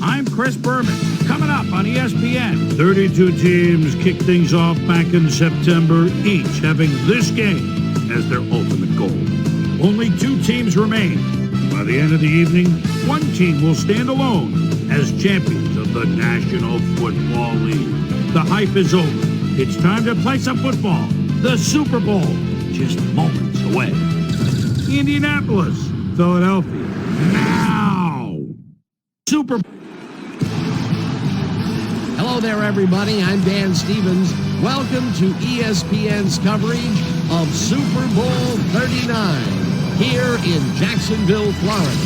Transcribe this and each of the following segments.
I'm Chris Berman. Coming up on ESPN, 32 teams kick things off back in September, each having this game as their ultimate goal. Only 2 teams remain. By the end of the evening, one team will stand alone as champions of the National Football League. The hype is over. It's time to play some football. The Super Bowl, just moments away. Indianapolis, Philadelphia, now. Super Bowl. Hello there, everybody. I'm Dan Stevens. Welcome to ESPN's coverage of Super Bowl 39 here in Jacksonville, Florida.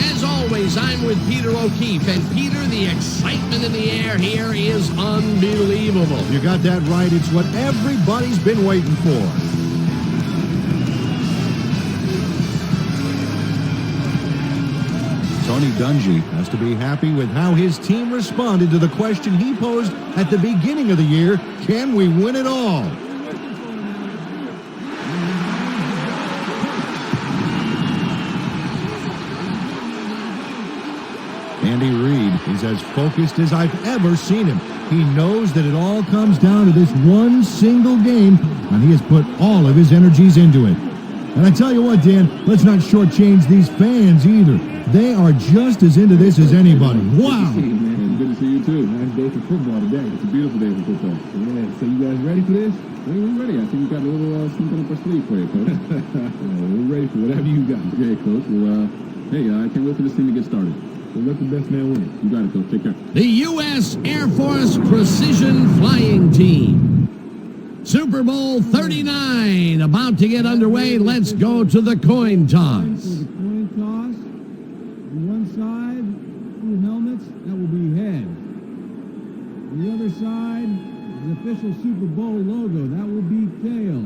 As always, I'm with Peter O'Keefe. And Peter, the excitement in the air here is unbelievable. You got that right. It's what everybody's been waiting for. Tony Dungy has to be happy with how his team responded to the question he posed at the beginning of the year, can we win it all? Andy Reid is as focused as I've ever seen him. He knows that it all comes down to this one single game, and he has put all of his energies into it. And I tell you what, Dan, let's not shortchange these fans either. They are just as into this as anybody. Wow. Good to see you, man. Good to see you, too. Nice day for football today. It's a beautiful day for football. Yeah, so you guys ready for this? We're ready. I think we got a little something up our sleeve for you, Coach. We're ready for whatever you got. Okay, Coach. Well, hey, I can't wait for this team to get started. We'll let the best man win. You got it, Coach. Take care. The U.S. Air Force Precision Flying Team. Super Bowl 39 about to get underway. Let's go to the coin toss. The coin toss. On one side, 2 helmets. That will be head. On the other side, the official Super Bowl logo. That will be tail.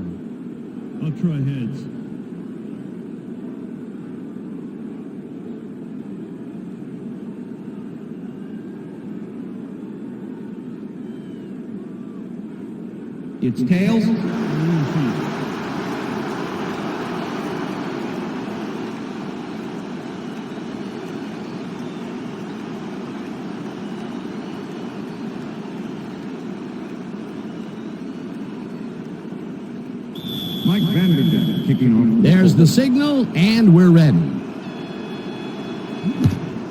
I'll try heads. It's tails. Mike Vanderjagt kicking off. There's the signal, and we're ready.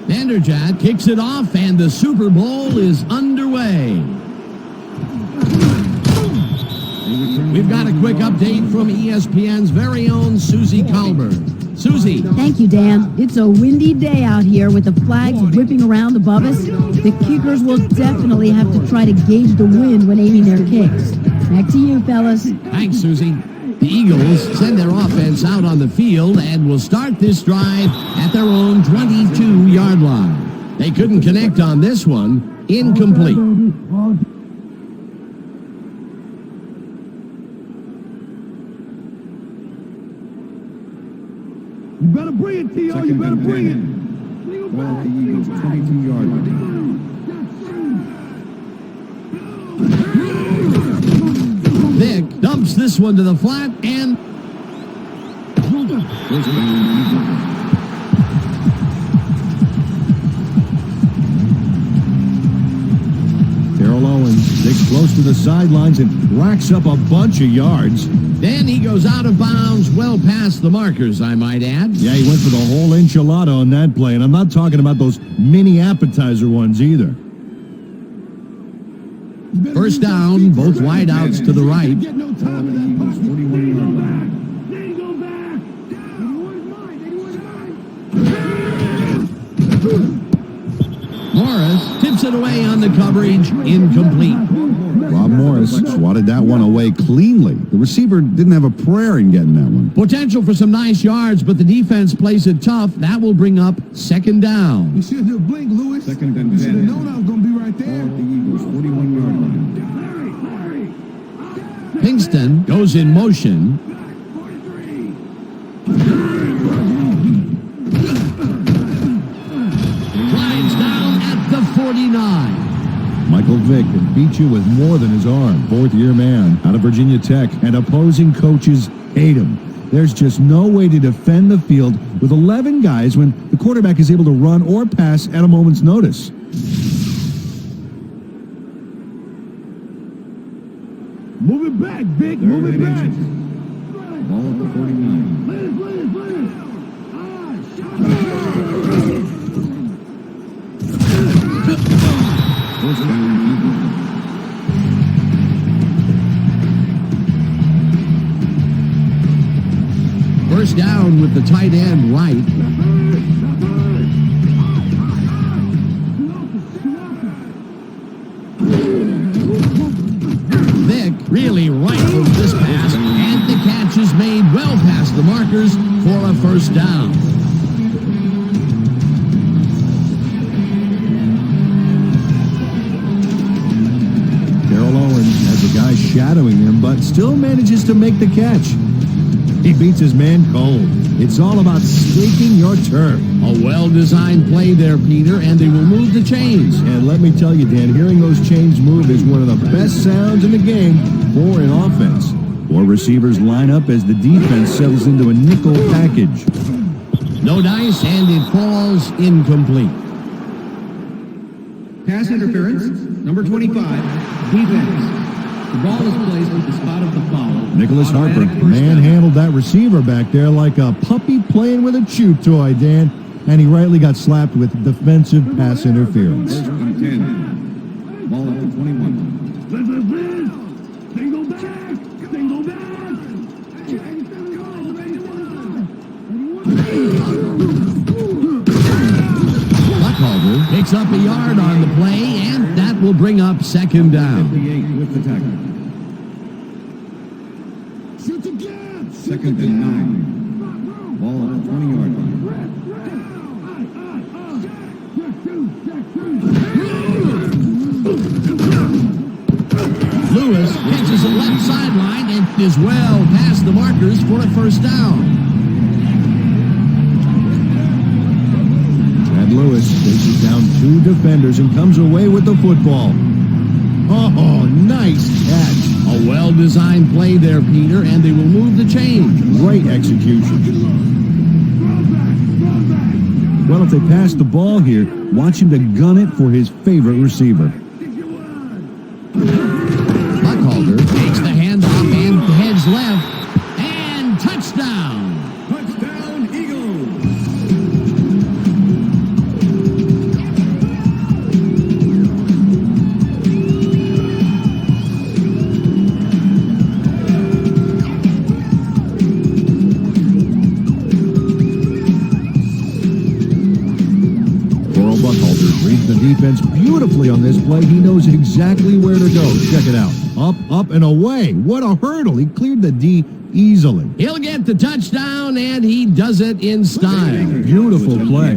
Vanderjagt kicks it off, and the Super Bowl is underway. We've got a quick update from ESPN's very own Susie Colbert. Susie. Thank you, Dan. It's a windy day out here with the flags whipping around above us. The kickers will definitely have to try to gauge the wind when aiming their kicks. Back to you, fellas. Thanks, Susie. The Eagles send their offense out on the field and will start this drive at their own 22-yard line. They couldn't connect on this one. Incomplete. You better bring it, T.O. You better bring it. Ball at the Eagles, 22-yard line. Vic dumps this one to the flat and... Terrell Owens digs close to the sidelines and racks up a bunch of yards. Then he goes out of bounds well past the markers, I might add. Yeah, he went for the whole enchilada on that play, and I'm not talking about those mini appetizer ones either. First down, both wideouts to the right. Get no time in that pocket. 41-yard line. Morris tips it away on the coverage, incomplete. Rob Morris swatted that one away cleanly. The receiver didn't have a prayer in getting that one. Potential for some nice yards, but the defense plays it tough. That will bring up second down. You should have blinked, Lewis. Second and You should have 10. known I was going to be right there. Ball at the Eagles, 41-yard line. Pinkston goes in motion. Drives down at the 49. Michael Vick can beat you with more than his arm. Fourth-year man out of Virginia Tech, and opposing coaches hate him. There's just no way to defend the field with 11 guys when the quarterback is able to run or pass at a moment's notice. Move it back, Vic. Move it back. Ball at the 49. First down, Eagles. First down with the tight end right. Vic really rifles this pass, and the catch is made well past the markers for a first down. Has a guy shadowing him, but still manages to make the catch. He beats his man cold. It's all about staking your turf. A well-designed play there, Peter, and they will move the chains. And let me tell you, Dan, hearing those chains move is one of the best sounds in the game for an offense. 4 receivers line up as the defense settles into a nickel package. No dice, and it falls incomplete. Pass interference, number 25, defense. The ball is placed at the spot of the foul. Nicholas Harper manhandled that receiver back there like a puppy playing with a chew toy, Dan. And he rightly got slapped with defensive pass interference. First and 10. Ball at the 21. Single back. Single back. Buckhalter picks up a yard on the play, and that will bring up second down. 58 with the tackle. Shoot again. Second and 9. Ball at the 20-yard line. Lewis catches the left sideline and is well past the markers for a first down. Lewis chases down 2 defenders and comes away with the football. Oh, nice catch. A well-designed play there, Peter, and they will move the chains. Great execution. Well, if they pass the ball here, watch him to gun it for his favorite receiver. Buckhalter takes the handoff and heads left, and touchdown. Touchdown, Eagles. Reads the defense beautifully on this play. He knows exactly where to go. Check it out. Up, up, and away. What a hurdle. He cleared the D easily. He'll get the touchdown, and he does it in style. Beautiful play.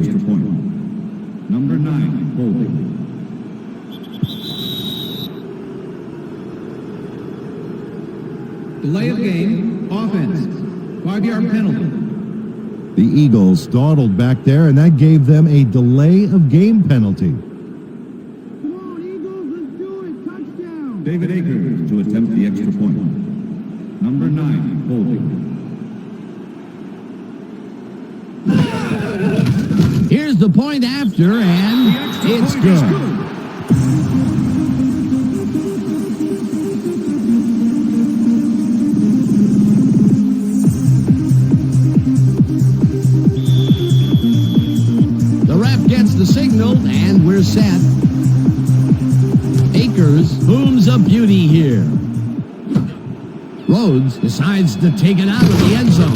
Number 9, holding. Delay of game, offense. 5-yard penalty. The Eagles startled back there, and that gave them a delay of game penalty. Come on, Eagles, let's do it. Touchdown. David Akers to attempt the extra point. Number 9, holding. Here's the point after, and it's good. Gets the signal, and we're set. Akers booms a beauty here. Rhodes decides to take it out of the end zone.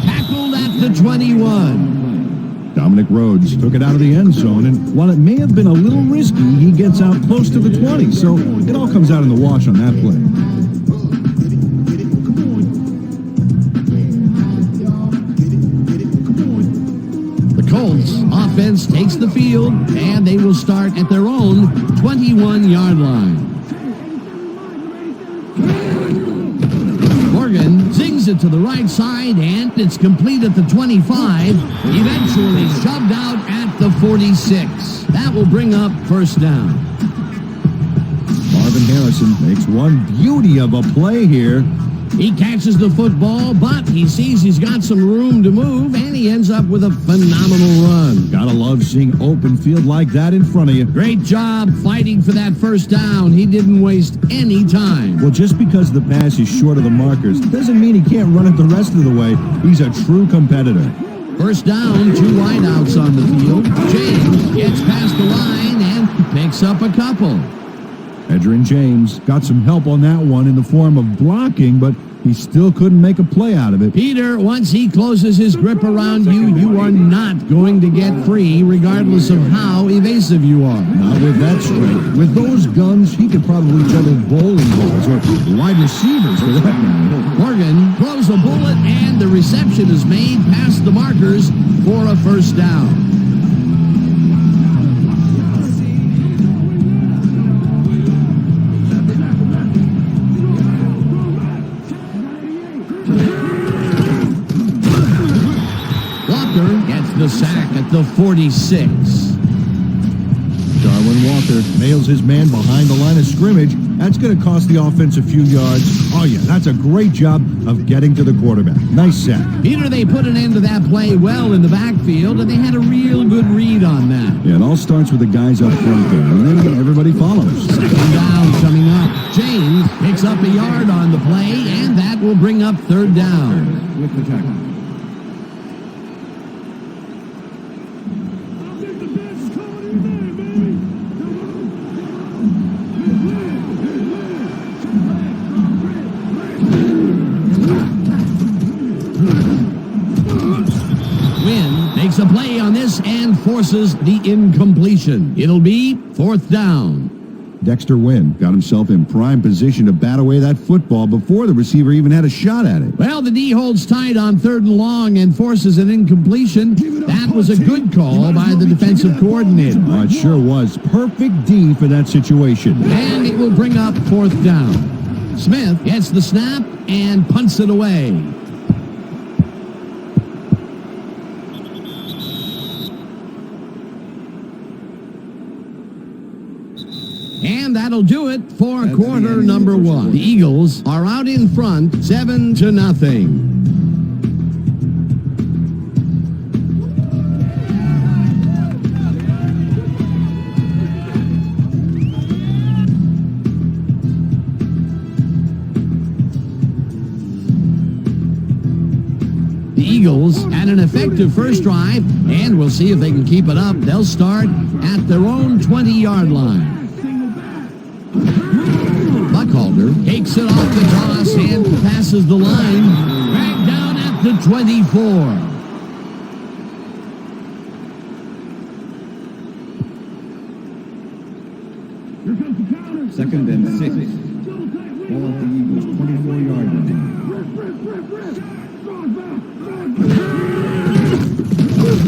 Tackled at the 21. Dominic Rhodes took it out of the end zone, and while it may have been a little risky, he gets out close to the 20, so it all comes out in the wash on that play. Colts offense takes the field, and they will start at their own 21-yard line. Morgan zings it to the right side, and it's complete at the 25, eventually shoved out at the 46. That will bring up first down. Marvin Harrison makes one beauty of a play here. He catches the football, but he sees he's got some room to move, and he ends up with a phenomenal run. Gotta love seeing open field like that in front of you. Great job fighting for that first down. He didn't waste any time. Well, just because the pass is short of the markers doesn't mean he can't run it the rest of the way. He's a true competitor. First down, 2 wideouts on the field. James gets past the line and picks up a couple. Edgerrin James got some help on that one in the form of blocking, but he still couldn't make a play out of it. Peter, once he closes his grip around you, you are not going to get free, regardless of how evasive you are. Not with that strength. With those guns, he could probably juggle bowling balls or wide receivers for that matter. Morgan throws a bullet, and the reception is made past the markers for a first down. Gets the sack at the 46. Darwin Walker nails his man behind the line of scrimmage. That's going to cost the offense a few yards. Oh, yeah, that's a great job of getting to the quarterback. Nice sack. Peter, they put an end to that play well in the backfield, and they had a real good read on that. Yeah, it all starts with the guys up front there, and then everybody follows. Second down coming up. James picks up a yard on the play, and that will bring up third down. With the tackle. Makes a play on this and forces the incompletion. It'll be fourth down. Dexter Wynn got himself in prime position to bat away that football before the receiver even had a shot at it. Well, the D holds tight on 3rd and long and forces an incompletion. That was a good call by the defensive coordinator. Oh, it sure was. Perfect D for that situation. And it will bring up fourth down. Smith gets the snap and punts it away. And that'll do it for quarter number 1. The Eagles are out in front, 7-0. The Eagles had an effective first drive, and we'll see if they can keep it up. They'll start at their own 20-yard line. Buckhalter takes it off the toss and passes the line. Back down at the 24. Second and 6. Ball at the Eagles, 24-yard line.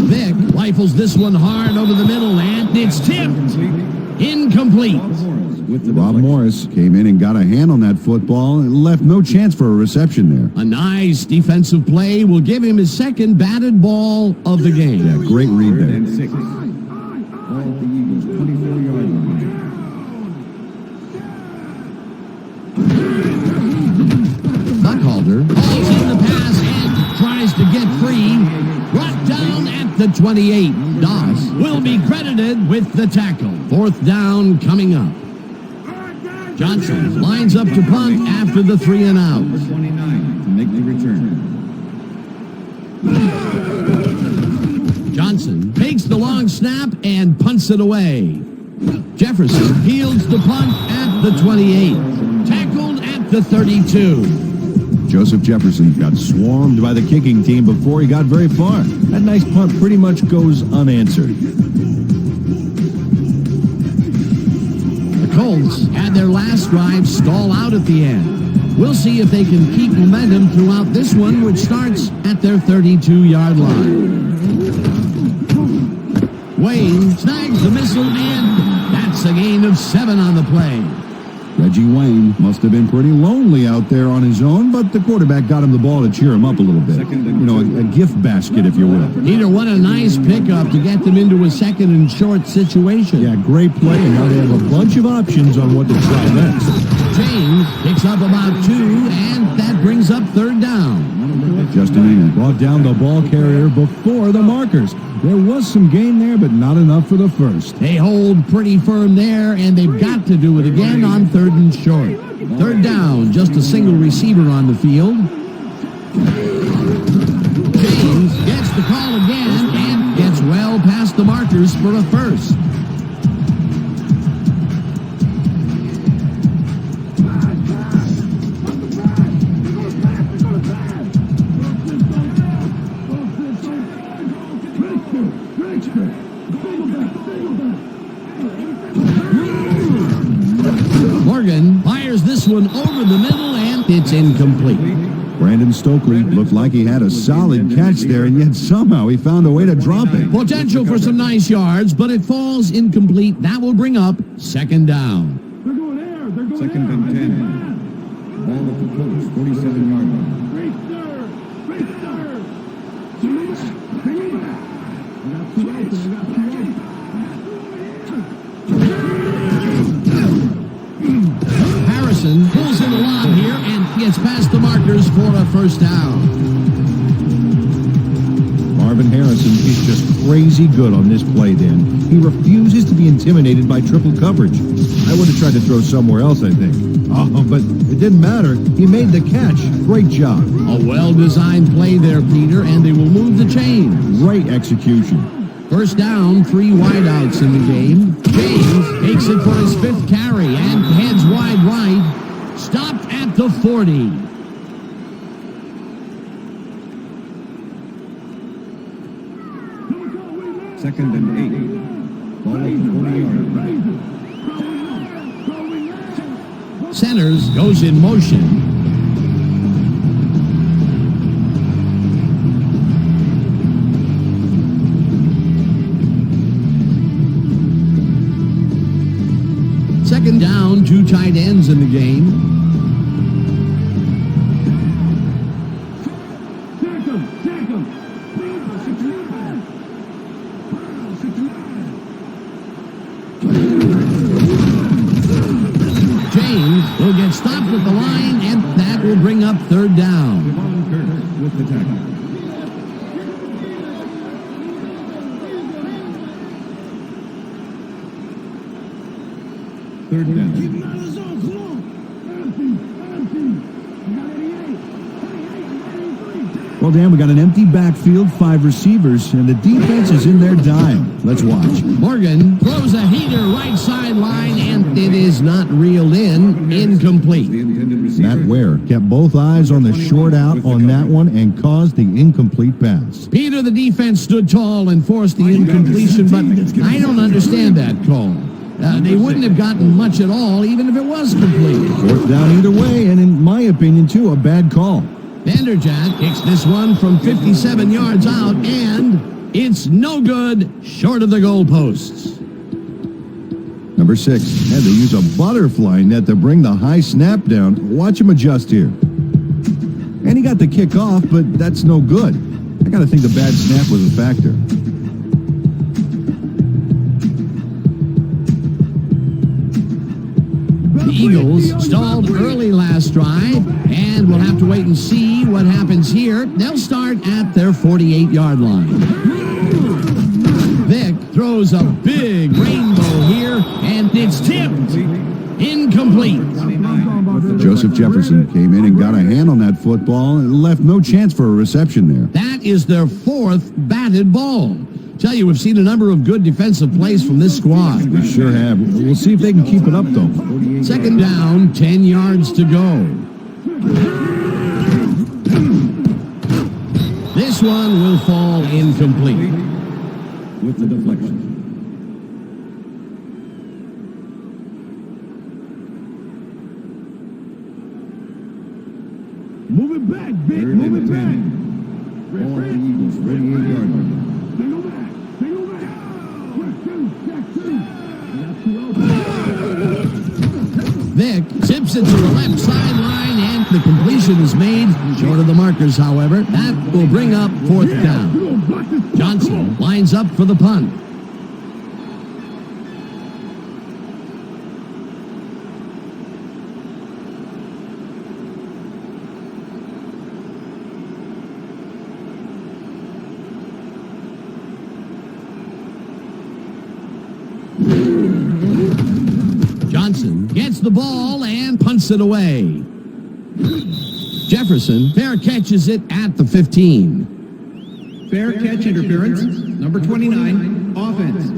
Vic rifles this one hard over the middle, and it's tipped. Incomplete. Rob Morris came in and got a hand on that football and left no chance for a reception there. A nice defensive play will give him his second batted ball of the game. Yeah, great read there. And 6. Ball at the Eagles, 24-yard line. Buckhalter hauls in the pass and tries to get free. Brought down at the 28. Doss will be credited with the tackle. Fourth down coming up. Johnson lines up to punt after the 3 and out. Number 29 to make the return. Johnson takes the long snap and punts it away. Jefferson fields the punt at the 28. Tackled at the 32. Joseph Jefferson got swarmed by the kicking team before he got very far. That nice punt pretty much goes unanswered. The Colts had their last drive stall out at the end. We'll see if they can keep momentum throughout this one, which starts at their 32-yard line. Wayne snags the missile, and that's a gain of 7 on the play. Reggie Wayne must have been pretty lonely out there on his own, but the quarterback got him the ball to cheer him up a little bit. You know, a gift basket, if you will. Peter, what a nice pickup to get them into a second and short situation. Yeah, great play, and now they have a bunch of options on what to try next. James picks up about 2, and that brings up third down. Justin Ingram brought down the ball carrier before the markers. There was some gain there, but not enough for the first. They hold pretty firm there, and they've got to do it again on 3rd and short. Third down, just a single receiver on the field. James gets the call again and gets well past the markers for a first. Morgan fires this one over the middle, and it's incomplete. Brandon Stokely looked like he had a solid catch there, and yet somehow he found a way to drop it. Potential for some nice yards, but it falls incomplete. That will bring up second down. They're going there. They're going Second there. and 10. Ball at the post, 47-yard line. Harrison pulls in a lot here and gets past the markers for a first down. Marvin Harrison is just crazy good on this play then. He refuses to be intimidated by triple coverage. I would have tried to throw somewhere else, I think. Oh, but it didn't matter. He made the catch. Great job. A well-designed play there, Peter, and they will move the chains. Great execution. First down, 3 wideouts in the game. James takes it for his 5th carry and heads wide right. Stopped at the 40. Second and 8. Ball at the 40-yard line. Centers goes in motion. Second down, 2 tight ends in the game. James will get stopped at the line, and that will bring up third down. With the tackle. Third down. Well, Dan, we got an empty backfield, 5 receivers, and the defense is in their dime. Let's watch. Morgan throws a heater right sideline, and it is not reeled in. Incomplete. Matt Ware kept both eyes on the short out on that one and caused the incomplete pass. Peter, the defense stood tall and forced the incompletion, but I don't understand that call. They wouldn't have gotten much at all, even if it was complete. 4th down either way, and in my opinion, too, a bad call. Vanderjagt kicks this one from 57 yards out, and it's no good, short of the goalposts. Number 6 had to use a butterfly net to bring the high snap down. Watch him adjust here. And he got the kick off, but that's no good. I got to think the bad snap was a factor. The Eagles stalled early last drive, and we'll have to wait and see what happens here. They'll start at their 48-yard line. Vick throws a big rainbow here, and it's tipped. Incomplete. Joseph Jefferson came in and got a hand on that football and left no chance for a reception there. That is their 4th batted ball. Tell you, we've seen a number of good defensive plays from this squad. We sure have. We'll see if they can keep it up, though. Second down, 10 yards to go. This one will fall incomplete. With the deflection. Move it back, Vic. Move it back. Ball at the Eagles, 48-yard line. Vick zips it to the left sideline, and the completion is made. Short of the markers, however. That will bring up 4th down. Johnson lines up for the punt. the ball and punts it away. Jefferson fair catches it at the 15. Fair catch interference. Number 29, offense.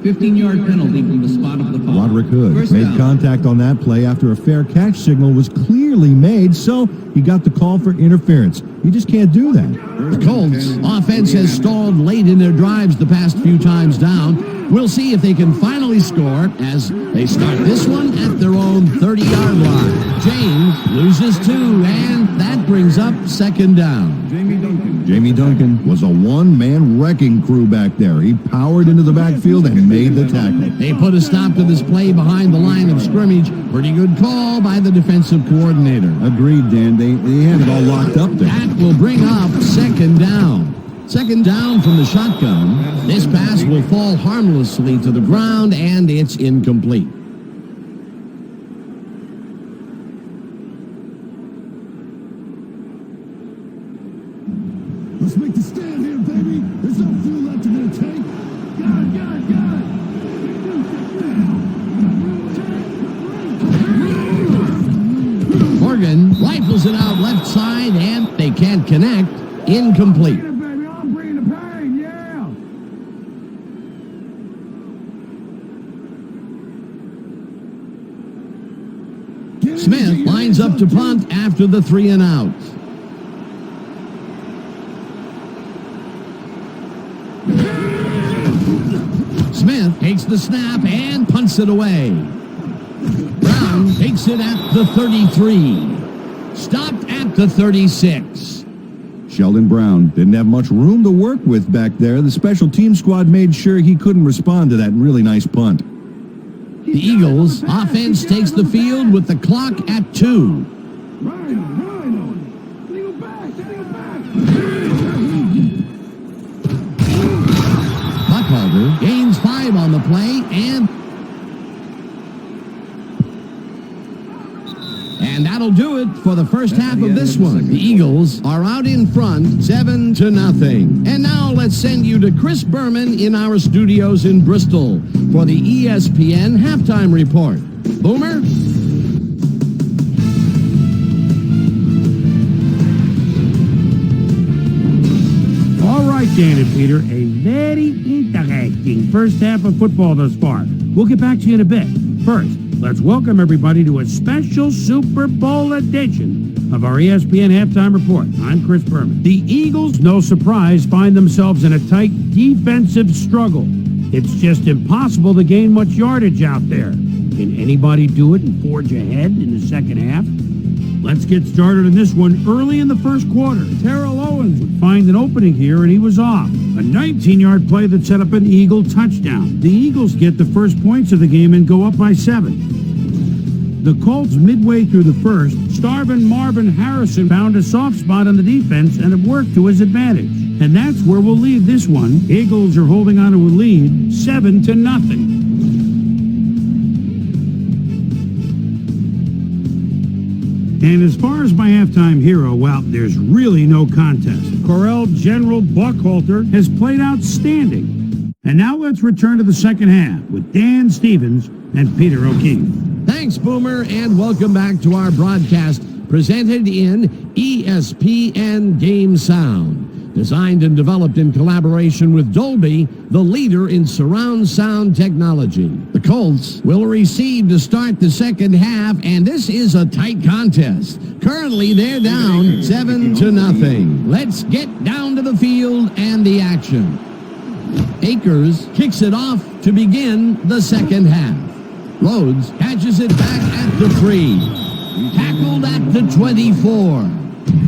15-yard penalty from the spot of the foul. Roderick Hood First made down. contact on that play after a fair catch signal was clearly made, so he got the call for interference. You just can't do that. The Colts offense has stalled late in their drives the past few times down. We'll see if they can finally score as they start this one at their own 30-yard line. James loses 2, and that brings up second down. Jamie Duncan was a one-man wrecking crew back there. He powered into the backfield and made the tackle. They put a stop to this play behind the line of scrimmage. Pretty good call by the defensive coordinator. Agreed, Dan. They had it all locked up there. That will bring up second down. Second down from the shotgun. This pass will fall harmlessly to the ground, and it's incomplete. Let's make the stand here, baby. There's no fuel left in their tank. Got it. Morgan rifles it out left side, and they can't connect. Incomplete. Smith lines up to punt after the 3 and out. Smith takes the snap and punts it away. Brown takes it at the 33. Stopped at the 36. Sheldon Brown didn't have much room to work with back there. The special team squad made sure he couldn't respond to that really nice punt. The Eagles offense takes the field with the clock at 2. Buckhalter gains 5 on the play, and that'll do it for the first half of this one. The Eagles are out in front, 7-0. And now let's send you to Chris Berman in our studios in Bristol for the ESPN halftime report. Boomer? All right, Dan and Peter, a very interesting first half of football thus far. We'll get back to you in a bit. First, let's welcome everybody to a special Super Bowl edition of our ESPN Halftime Report. I'm Chris Berman. The Eagles, no surprise, find themselves in a tight defensive struggle. It's just impossible to gain much yardage out there. Can anybody do it and forge ahead in the second half? Let's get started in this one early in the first quarter. Terrell Owens would find an opening here, and he was off. A 19-yard play that set up an Eagle touchdown. The Eagles get the first points of the game and go up by 7. The Colts, midway through the first, starving Marvin Harrison found a soft spot on the defense and it worked to his advantage. And that's where we'll leave this one. Eagles are holding on to a lead, 7-0. And as far as my halftime hero, well, there's really no contest. Corral General Buckhalter has played outstanding. And now let's return to the second half with Dan Stevens and Peter O'Keefe. Thanks, Boomer, and welcome back to our broadcast presented in ESPN Game Sound. Designed and developed in collaboration with Dolby, the leader in surround sound technology. The Colts will receive to start the second half, and this is a tight contest. Currently, they're down 7-0. Let's get down to the field and the action. Akers kicks it off to begin the second half. Rhodes catches it back at the 3. Tackled at the 24.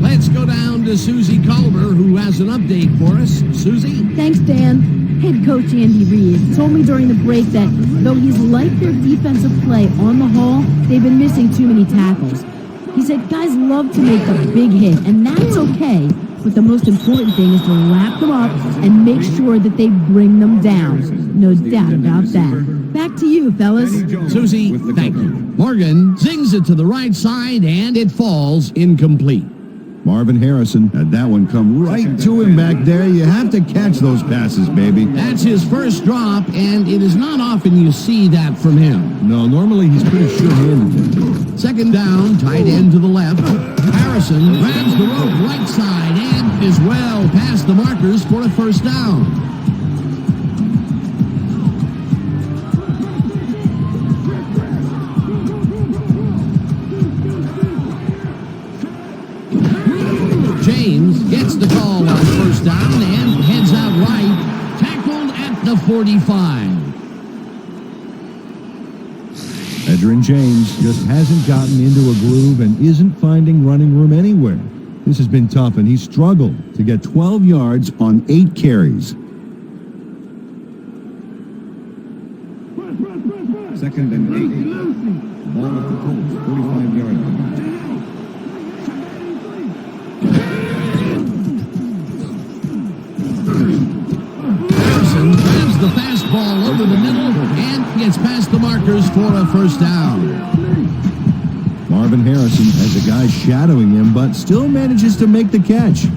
Let's go down to Susie Culver, who has an update for us. Susie? Thanks, Dan. Head coach Andy Reid told me during the break that though he's liked their defensive play on the whole, they've been missing too many tackles. He said guys love to make a big hit, and that's okay, but the most important thing is to wrap them up and make sure that they bring them down. No doubt about that. Back to you, fellas. Susie, thank you. Morgan zings it to the right side, and it falls incomplete. Marvin Harrison had that one come right to him back there. You have to catch those passes, baby. That's his first drop, and it is not often you see that from him. No, normally he's pretty sure-handed. Second down, tight end to the left. Harrison grabs the rope right side and is well past the markers for a first down. James gets the call on first down and heads out right, tackled at the 45. Edgerrin James just hasn't gotten into a groove and isn't finding running room anywhere. This has been tough, and he's struggled to get 12 yards on 8 carries. Second and 8. Ball at the Colts, 45-yard line. Harrison grabs the fastball over the middle and gets past the markers for a first down. Marvin Harrison has a guy shadowing him, but still manages to make the catch.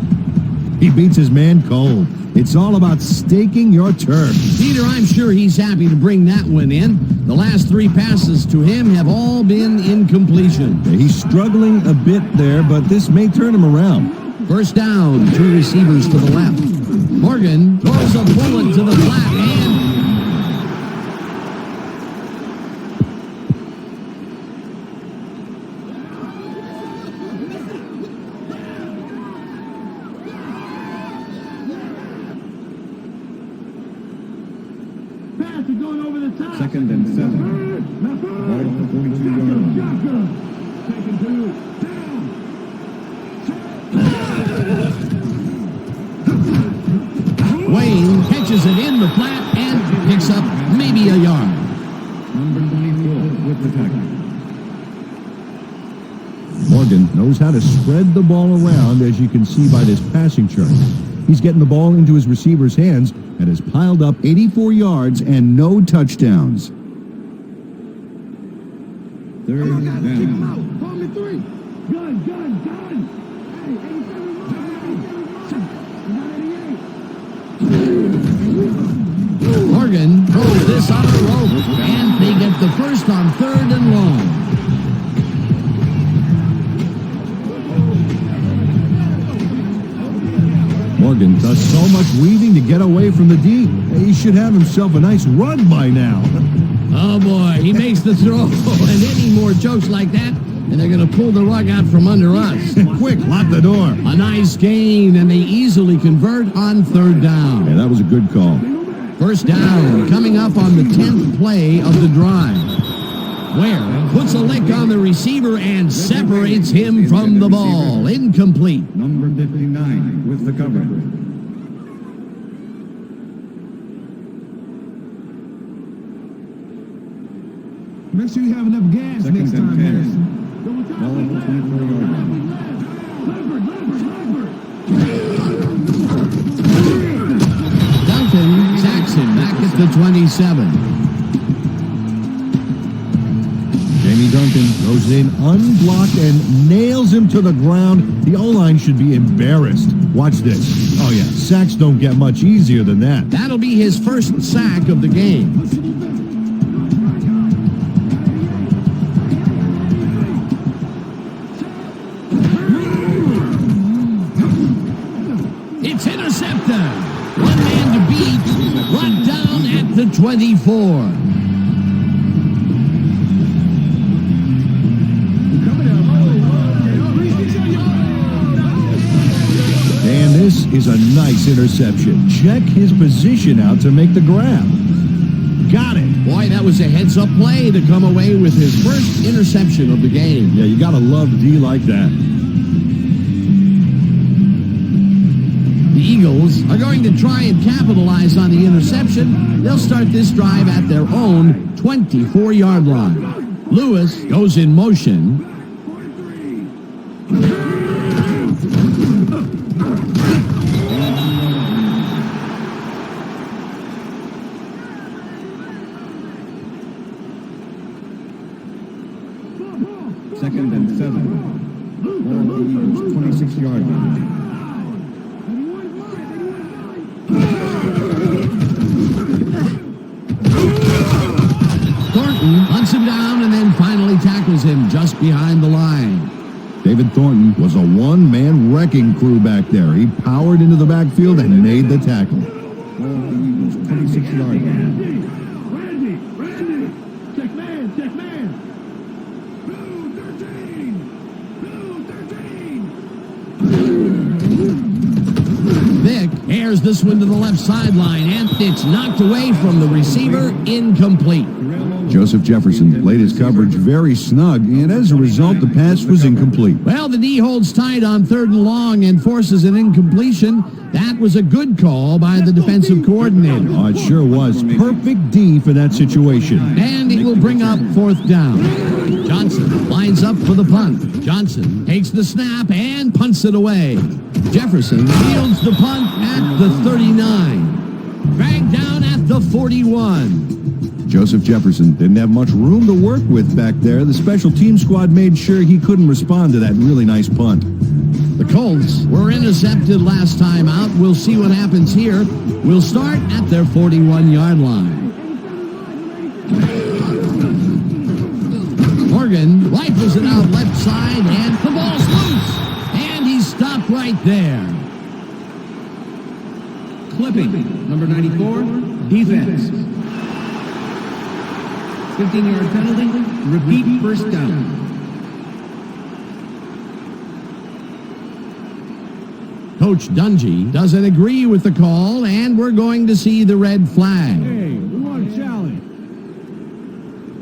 He beats his man cold. It's all about staking your turf. Peter, I'm sure he's happy to bring that one in. The last 3 passes to him have all been incompletion. He's struggling a bit there, but this may turn him around. First down, 2 receivers to the left. Morgan throws a bullet to the flat and Second and 7. Ball at the 42-yard line. Wayne catches it in the flat and picks up maybe a yard. Number 24 with the tackle. Morgan knows how to spread the ball around, as you can see by this passing chart. He's getting the ball into his receiver's hands and has piled up 84 yards and no touchdowns. Third down. Morgan throws this on a rope, and they get the first on 3rd and long. Morgan does so much weaving to get away from the D. He should have himself a nice run by now. Oh boy, he makes the throw, and any more jokes like that, and they're going to pull the rug out from under us. Quick, lock the door. A nice gain, and they easily convert on 3rd down. Yeah, that was a good call. First down, coming up on the 10th play of the drive. Ware puts a lick on the receiver and separates him from the ball. Incomplete. Number 59 with the coverage. Make sure you have enough gas Second next and time, 10. Harrison. Ball at the 24-yard line. Duncan sacks him back at the 27. Jamie Duncan goes in unblocked and nails him to the ground. The O-line should be embarrassed. Watch this. Oh, yeah, sacks don't get much easier than that. That'll be his first sack of the game. It's intercepted. One man to beat. Brought down at the 24. And this is a nice interception. Check his position out to make the grab. Got it. Boy, that was a heads-up play to come away with his first interception of the game. Yeah, you gotta love D like that. The Eagles are going to try and capitalize on the interception. They'll start this drive at their own 24-yard line. Lewis goes in motion. Second and 7. Eagles' 26-yard line. Thornton hunts him down and then finally tackles him just behind the line. David Thornton was a one-man wrecking crew back there. He powered into the backfield and made the tackle. Eagles' 26-yard line. Vick airs this one to the left sideline, and it's knocked away from the receiver, incomplete. Joseph Jefferson laid his coverage very snug, and as a result, the pass was incomplete. Well, the D holds tight on 3rd and long and forces an incompletion. That was a good call by the defensive coordinator. Oh, it sure was. Perfect D for that situation. And it will bring up 4th down. Johnson lines up for the punt. Johnson takes the snap and punts it away. Jefferson fields the punt at the 39. Dragged down at the 41. Joseph Jefferson didn't have much room to work with back there. The special team squad made sure he couldn't respond to that really nice punt. The Colts were intercepted last time out. We'll see what happens here. We'll start at their 41-yard line. Morgan rifles it out left side, and the ball's loose. And he's stopped right there. Clipping, number 94, defense. 15-yard penalty, repeat 1st down. Coach Dungy doesn't agree with the call, and we're going to see the red flag. Hey, we want a challenge.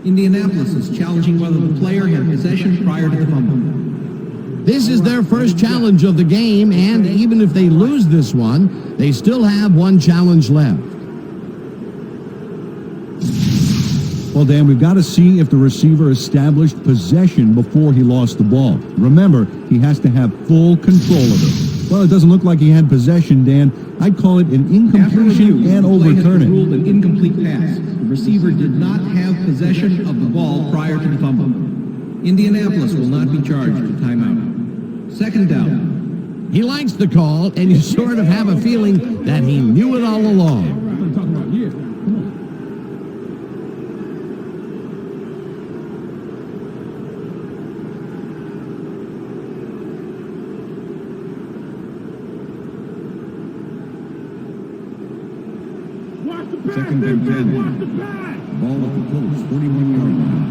Indianapolis is challenging whether the player had possession prior to the fumble. This is their first challenge of the game, and even if they lose this one, they still have one challenge left. Well, Dan, we've got to see if the receiver established possession before he lost the ball. Remember, he has to have full control of it. Well, it doesn't look like he had possession, Dan. I'd call it an incompletion and overturn it. Ruled an incomplete pass. The receiver did not have possession of the ball prior to the fumble. Indianapolis will not be charged with timeout. 2nd down. He likes the call, and you sort of have a feeling that he knew it all along. I'm talking about here. Come on. Second and 10. Ball at the Colts, 41-yard line.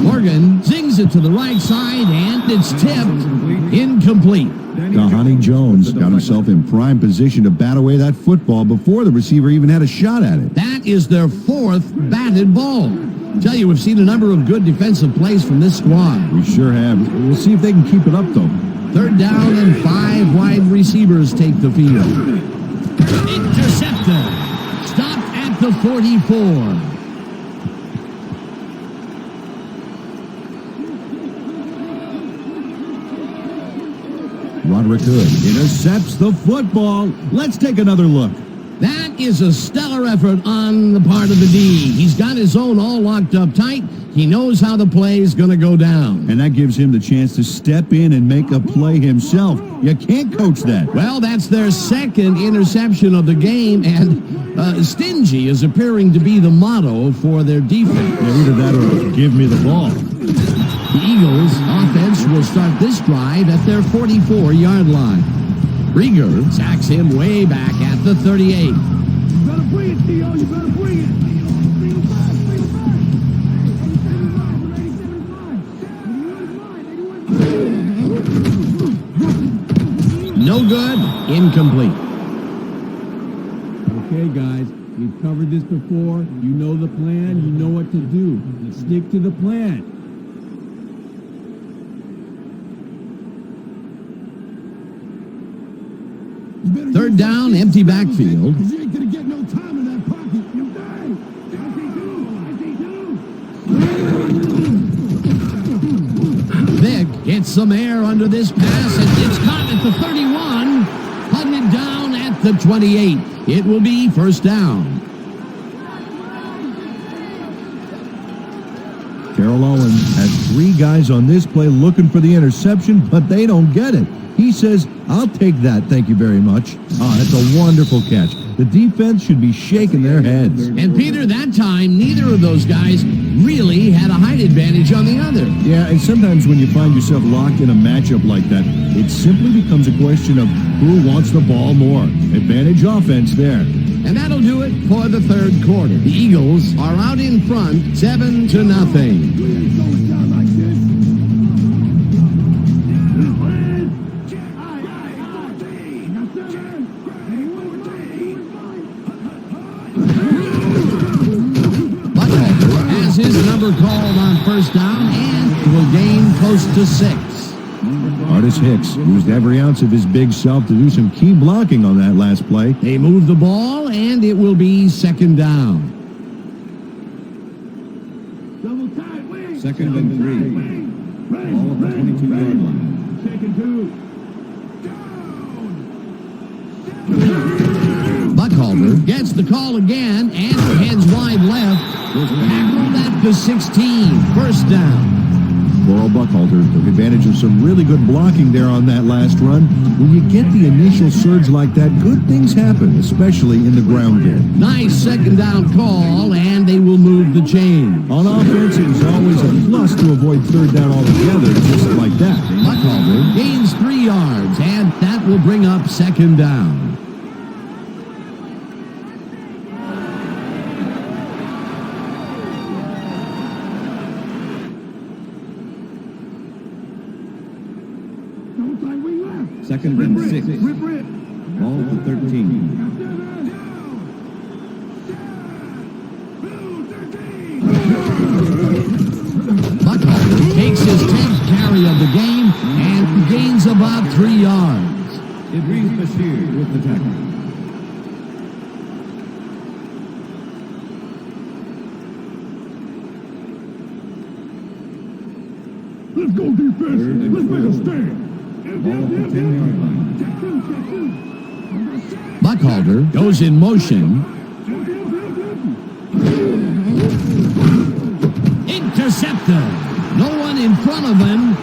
Morgan zings it to the right side, and it's tipped. Incomplete. Dahani Jones got himself in prime position to bat away that football before the receiver even had a shot at it. That is their 4th batted ball. I tell you, we've seen a number of good defensive plays from this squad. We sure have. We'll see if they can keep it up, though. 3rd down and 5 wide receivers take the field. Intercepted. Stopped at the 44. Roderick Hood intercepts the football. Let's take another look. That is a stellar effort on the part of the D. He's got his own all locked up tight. He knows how the play is going to go down. And that gives him the chance to step in and make a play himself. You can't coach that. Well, that's their 2nd interception of the game, and stingy is appearing to be the motto for their defense. Yeah, either that or give me the ball. The Eagles' offense will start this drive at their 44-yard line. Rieger sacks him way back at the 38. You better bring it, Theo. You better bring it. No good. Incomplete. Okay, guys, we've covered this before. You know the plan. You know what to do. Let's stick to the plan. 3rd down, empty backfield. You ain't gonna get no time in that pocket. You Vick gets some air under this pass, and it's caught at the 31. Hunted down at the 28. It will be 1st down. Terrell Owens has 3 guys on this play looking for the interception, but they don't get it. He says, "I'll take that, thank you very much." That's a wonderful catch. The defense should be shaking their heads. And Peter, that time, neither of those guys really had a height advantage on the other. Yeah, and sometimes when you find yourself locked in a matchup like that, it simply becomes a question of who wants the ball more. Advantage offense there. And that'll do it for the third quarter. The Eagles are out in front, 7-0. His number called on first down and will gain close to 6. Artis Hicks used every ounce of his big self to do some key blocking on that last play. They move the ball and it will be second down. 2nd and 3. Ball at the 22-yard line. Buckhalter gets the call again and heads wide left. Tackled at the 16. First down. Laurel Buckhalter took advantage of some really good blocking there on that last run. When you get the initial surge like that, good things happen, especially in the ground game. Nice second down call, and they will move the chain. On offense, it was always a plus to avoid third down altogether, just like that. Buckhalter gains 3 yards, and that will bring up second down. Second and 6. Ball at the 13. Buckhalter takes his 10th carry of the game and gains about 3 yards. Idris Bashir with the tackle. Let's go defense. Let's make a stand. Ball at the 10-yard line. Buckhalter goes in motion. Intercepted. No one in front of him.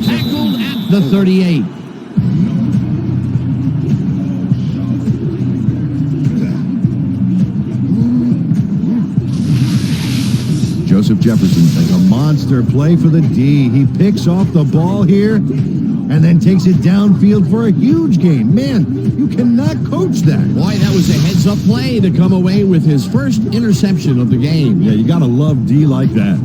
Tackled at the 38. Joseph Jefferson has a monster play for the D. He picks off the ball here and then takes it downfield for a huge gain. Man, you cannot coach that. Boy, that was a heads-up play to come away with his first interception of the game. Yeah, you got to love D like that.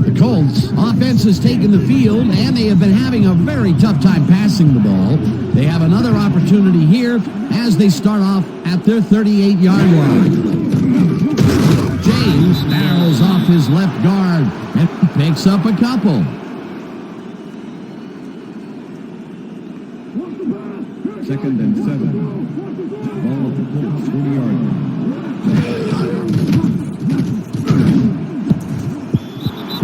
The Colts offense has taken the field, and they have been having a very tough time passing the ball. They have another opportunity here as they start off at their 38-yard line. James barrels off his left guard and picks up a couple. Second and 7. Ball at the Colts 40-yard line.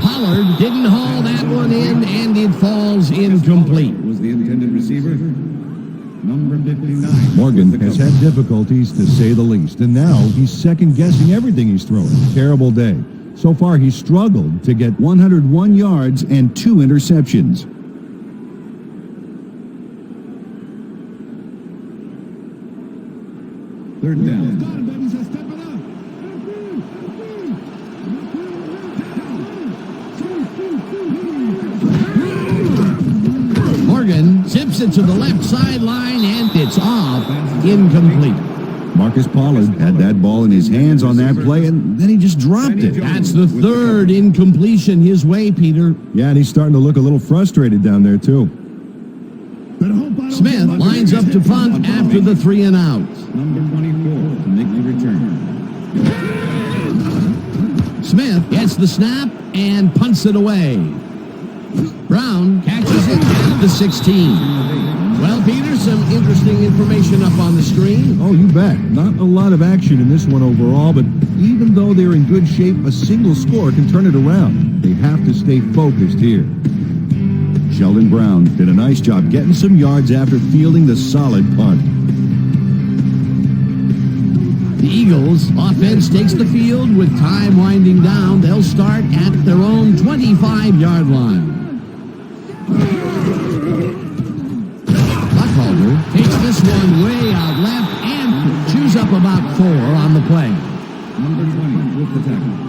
Pollard didn't haul that one in, and it falls incomplete. Was the intended receiver. Number 59. Morgan has had difficulties, to say the least, and now he's second-guessing everything he's throwing. Terrible day. So far, he's struggled to get 101 yards and 2 interceptions. Third down. Morgan zips it to the left sideline, and it's off. Incomplete. Marcus Pollard had that ball in his hands on that play, and then he just dropped it. That's the third incompletion his way, Peter. Yeah, and he's starting to look a little frustrated down there, too. Smith lines up to punt after the 3 and out. Number 24 to make the return. Smith gets the snap and punts it away. Brown catches it at the 16. Well, Peter, some interesting information up on the screen. Oh, you bet. Not a lot of action in this one overall, but even though they're in good shape, a single score can turn it around. They have to stay focused here. Sheldon Brown did a nice job getting some yards after fielding the solid punt. The Eagles offense takes the field with time winding down. They'll start at their own 25-yard line. Buckholder takes this one way out left and chews up about 4 on the play. Number 20 with the tackle.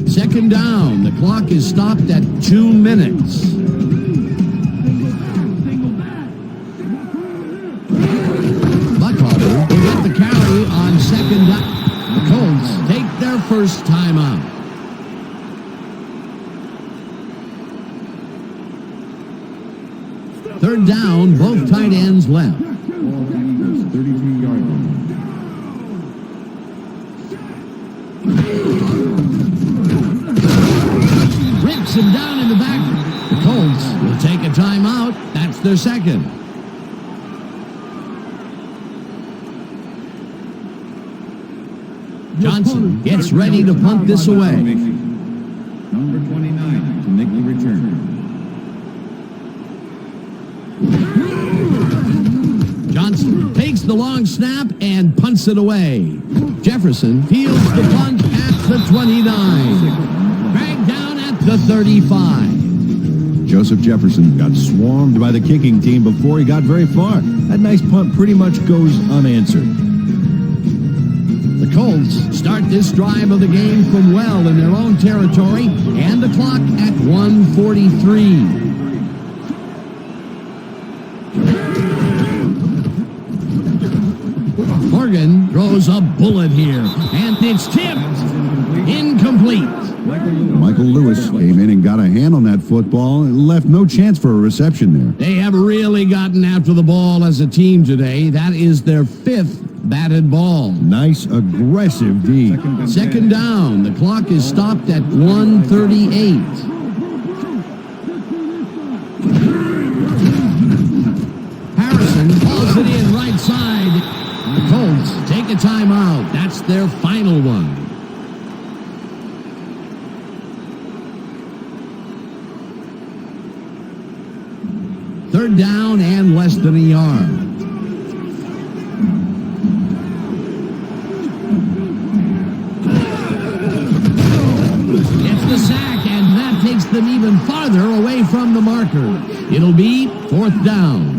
Second down. The clock is stopped at 2 minutes. Buckholder will get the carry on second down. The Colts take their first timeout. Third down, both tight ends left. 32-yard line. Rips him down in the back. The Colts will take a timeout. That's their second. Johnson gets ready to punt this away. Number 29 to make the return. Johnson takes the long snap and punts it away. Jefferson fields the punt at the 29. Dragged down at the 35. Joseph Jefferson got swarmed by the kicking team before he got very far. That nice punt pretty much goes unanswered. The Colts start this drive of the game from well in their own territory, and the clock at 1:43. Morgan throws a bullet here, and it's tipped. Incomplete. Michael Lewis came in and got a hand on that football and left no chance for a reception there. They have really gotten after the ball as a team today. That is their 5th batted ball. Nice, aggressive D. Second down. The clock is stopped at 1:38. Harrison pulls it in right side. The Colts take a timeout. That's their final one. Third down and less than a yard. Gets the sack, and that takes them even farther away from the marker. It'll be 4th down.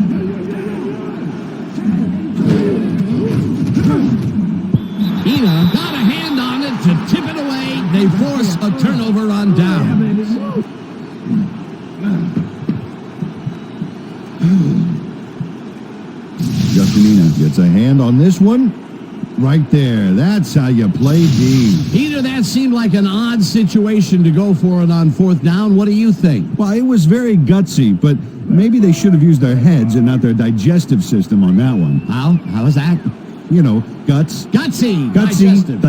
Ina got a hand on it to tip it away. They force a turnover on downs. Justin Ina gets a hand on this one. Right there. That's how you play D. Either that seemed like an odd situation to go for it on 4th down. What do you think? Well, it was very gutsy, but maybe they should have used their heads and not their digestive system on that one. How is that? You know, guts. Gutsy. Digestive.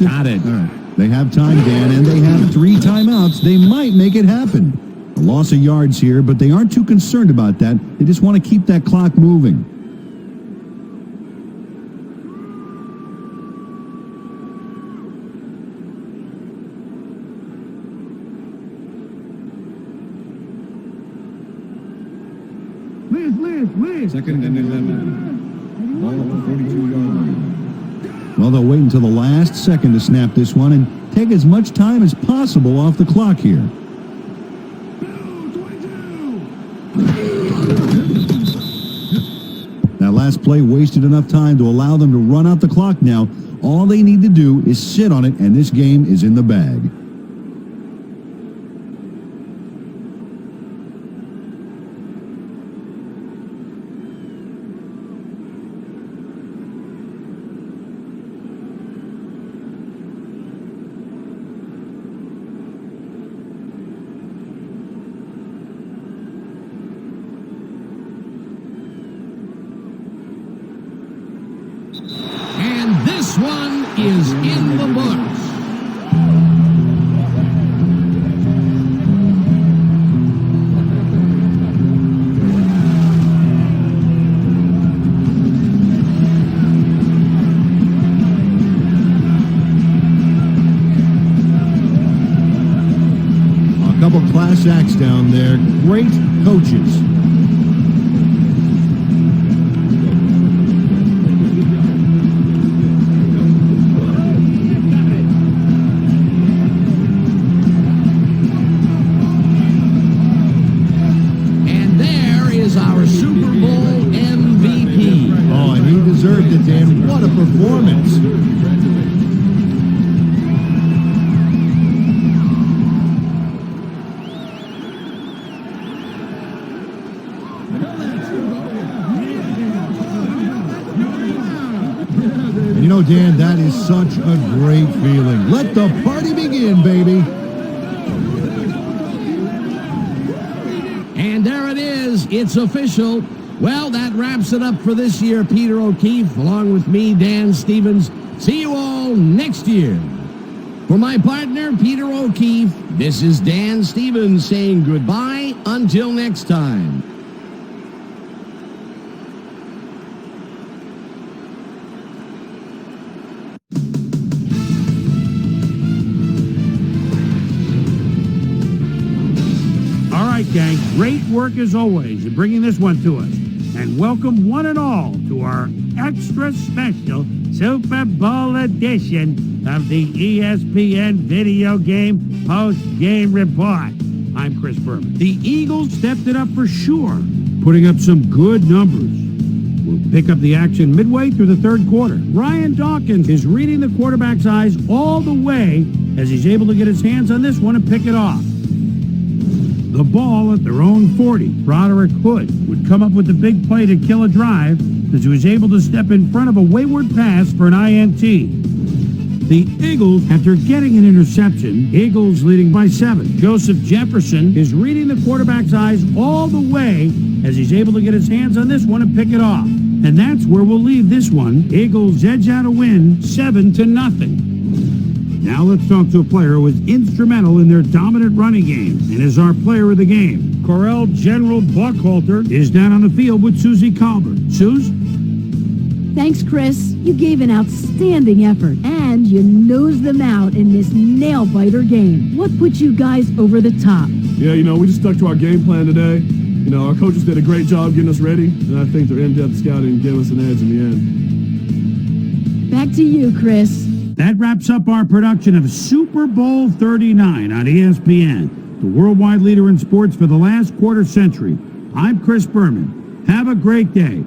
Got it. All right. They have time, Dan, and they have 3 timeouts. They might make it happen. A loss of yards here, but they aren't too concerned about that. They just want to keep that clock moving. Second and 11. Ball at the 42-yard line. Well, they'll wait until the last second to snap this one and take as much time as possible off the clock here. That last play wasted enough time to allow them to run out the clock now. All they need to do is sit on it, and this game is in the bag. And this one is in the books. sacks down there. Great coaches. And there is our Super Bowl MVP. Oh, and he deserved it, Dan. What a performance. And you know, Dan, that is such a great feeling. Let the party begin, baby. And there it is. It's official. Well, that wraps it up for this year, Peter O'Keefe, along with me, Dan Stevens. See you all next year. For my partner, Peter O'Keefe, this is Dan Stevens saying goodbye until next time. All right, gang, great work as always in bringing this one to us. And welcome one and all to our extra special Super Bowl edition of the ESPN Video Game Post-Game Report. I'm Chris Berman. The Eagles stepped it up for sure, putting up some good numbers. We'll pick up the action midway through the third quarter. Ryan Dawkins is reading the quarterback's eyes all the way as he's able to get his hands on this one and pick it off. The ball at their own 40. Broderick Hood would come up with the big play to kill a drive as he was able to step in front of a wayward pass for an INT. The Eagles, after getting an interception, Eagles leading by 7. Joseph Jefferson is reading the quarterback's eyes all the way as he's able to get his hands on this one and pick it off. And that's where we'll leave this one. Eagles edge out a win 7-0. Now let's talk to a player who was instrumental in their dominant running game and is our player of the game. Corel General Buckhalter is down on the field with Susie Colbert. Suze? Thanks, Chris. You gave an outstanding effort, and you nosed them out in this nail-biter game. What put you guys over the top? Yeah, we just stuck to our game plan today. Our coaches did a great job getting us ready, and I think their in-depth scouting gave us an edge in the end. Back to you, Chris. That wraps up our production of Super Bowl 39 on ESPN, the worldwide leader in sports for the last quarter century. I'm Chris Berman. Have a great day.